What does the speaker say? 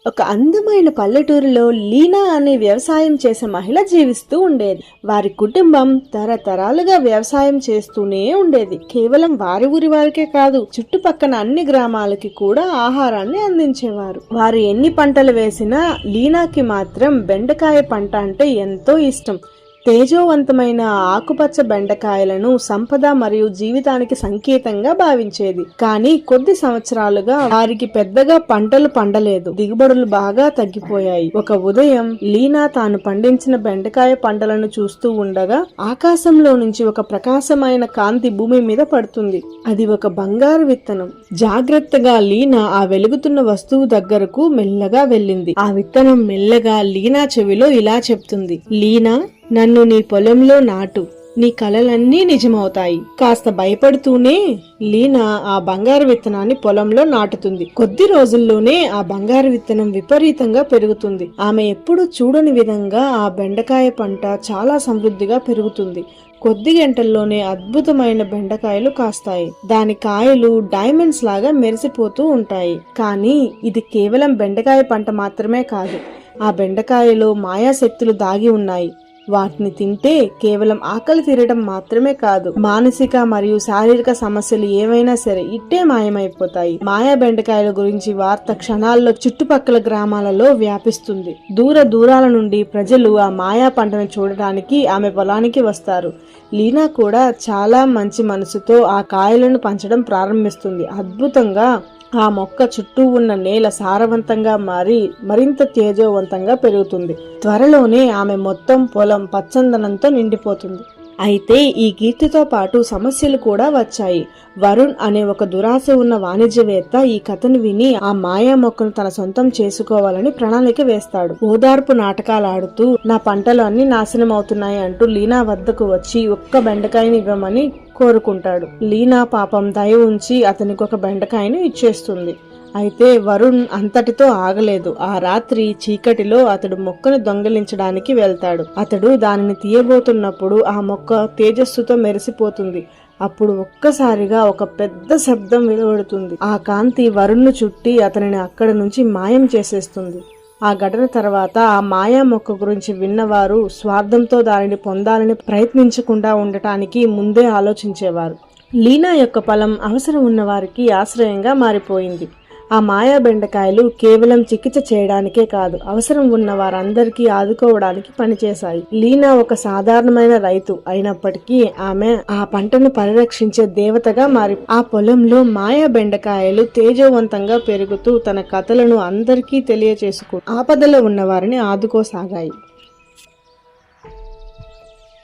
ఒక అందమైన పల్లెటూరులో లీనా అనే వ్యవసాయం చేసే మహిళ జీవిస్తూ ఉండేది. వారి కుటుంబం తరతరాలుగా వ్యవసాయం చేస్తూనే ఉండేది. కేవలం వారి ఊరి వారికే కాదు, చుట్టుపక్కన అన్ని గ్రామాలకి కూడా ఆహారాన్ని అందించేవారు. వారు ఎన్ని పంటలు వేసినా లీనాకి మాత్రం బెండకాయ పంట అంటే ఎంతో ఇష్టం. తేజోవంతమైన ఆకుపచ్చ బెండకాయలను సంపద మరియు జీవితానికి సంకేతంగా భావించేది. కానీ కొద్ది సంవత్సరాలుగా వారికి పెద్దగా పంటలు పండలేదు. దిగుబడులు బాగా తగ్గిపోయాయి. ఒక ఉదయం లీనా తాను పండించిన బెండకాయ పంటలను చూస్తూ ఉండగా ఆకాశంలో నుంచి ఒక ప్రకాశమైన కాంతి భూమి మీద పడుతుంది. అది ఒక బంగారు విత్తనం. జాగ్రత్తగా లీనా ఆ వెలుగుతున్న వస్తువు దగ్గరకు మెల్లగా వెళ్ళింది. ఆ విత్తనం మెల్లగా లీనా చెవిలో ఇలా చెప్తుంది, లీనా, నన్ను నీ పొలంలో నాటు, నీ కలలన్నీ నిజమవుతాయి. కాస్త భయపడుతూనే లీనా ఆ బంగారు విత్తనాన్ని పొలంలో నాటుతుంది. కొద్ది రోజుల్లోనే ఆ బంగారు విత్తనం విపరీతంగా పెరుగుతుంది. ఆమె ఎప్పుడూ చూడని విధంగా ఆ బెండకాయ పంట చాలా సమృద్ధిగా పెరుగుతుంది. కొద్ది గంటల్లోనే అద్భుతమైన బెండకాయలు కాస్తాయి. దాని కాయలు డైమండ్స్ లాగా మెరిసిపోతూ ఉంటాయి. కానీ ఇది కేవలం బెండకాయ పంట మాత్రమే కాదు. ఆ బెండకాయలో మాయాశక్తులు దాగి ఉన్నాయి. వాటిని తింటే కేవలం ఆకలి తీరడం మాత్రమే కాదు, మానసిక మరియు శారీరక సమస్యలు ఏవైనా సరే ఇట్టే మాయమైపోతాయి. మాయా బెండకాయల గురించి వార్త క్షణాల్లో చుట్టుపక్కల గ్రామాలలో వ్యాపిస్తుంది. దూరాల నుండి ప్రజలు ఆ మాయా పంటను చూడటానికి ఆమె పొలానికి వస్తారు. లీనా కూడా చాలా మంచి మనసుతో ఆ కాయలను పంచడం ప్రారంభిస్తుంది. అద్భుతంగా ఆ మొక్క చుట్టూ ఉన్న నేల సారవంతంగా మారి మరింత తేజోవంతంగా పెరుగుతుంది. త్వరలోనే ఆమె మొత్తం పొలం పచ్చందనంతో నిండిపోతుంది. అయితే ఈ కీర్తితో పాటు సమస్యలు కూడా వచ్చాయి. వరుణ్ అనే ఒక దురాశ ఉన్న వాణిజ్యవేత్త ఈ కథను విని ఆ మాయా మొక్కను తన సొంతం చేసుకోవాలని ప్రణాళిక వేస్తాడు. ఓదార్పు నాటకాలు ఆడుతూ నా పంటలు అన్ని నాశనం అవుతున్నాయి అంటూ లీనా వద్దకు వచ్చి ఒక్క బెండకాయని ఇవ్వమని కోరుకుంటాడు. లీనా పాపం దయ ఉంచి అతనికి ఒక బెండకాయను ఇచ్చేస్తుంది. అయితే వరుణ్ అంతటితో ఆగలేదు. ఆ రాత్రి చీకటిలో అతడు మొక్కను దొంగిలించడానికి వెళ్తాడు. అతడు దానిని తీయబోతున్నప్పుడు ఆ మొక్క తేజస్సుతో మెరిసిపోతుంది. అప్పుడు ఒక్కసారిగా ఒక పెద్ద శబ్దం వెలువడుతుంది. ఆ కాంతి వరుణ్ను చుట్టి అతనిని అక్కడి నుంచి మాయం చేసేస్తుంది. ఆ ఘటన తర్వాత ఆ మాయా మొక్క గురించి విన్నవారు స్వార్థంతో దానిని పొందాలని ప్రయత్నించకుండా ఉండటానికి ముందే ఆలోచించేవారు. లీనా యొక్క పొలం అవసరం ఉన్న వారికి ఆశ్రయంగా మారిపోయింది. ఆ మాయా బెండకాయలు కేవలం చికిత్స చేయడానికే కాదు, అవసరం ఉన్న వారందరికీ ఆదుకోవడానికి పనిచేశాయి. లీనా ఒక సాధారణమైన రైతు అయినప్పటికీ ఆమె ఆ పంటను పరిరక్షించే దేవతగా మారి ఆ పొలంలో మాయా బెండకాయలు తేజోవంతంగా పెరుగుతూ తన కథలను అందరికీ తెలియచేసుకుంటూ ఆపదలో ఉన్న వారిని ఆదుకోసాగాయి.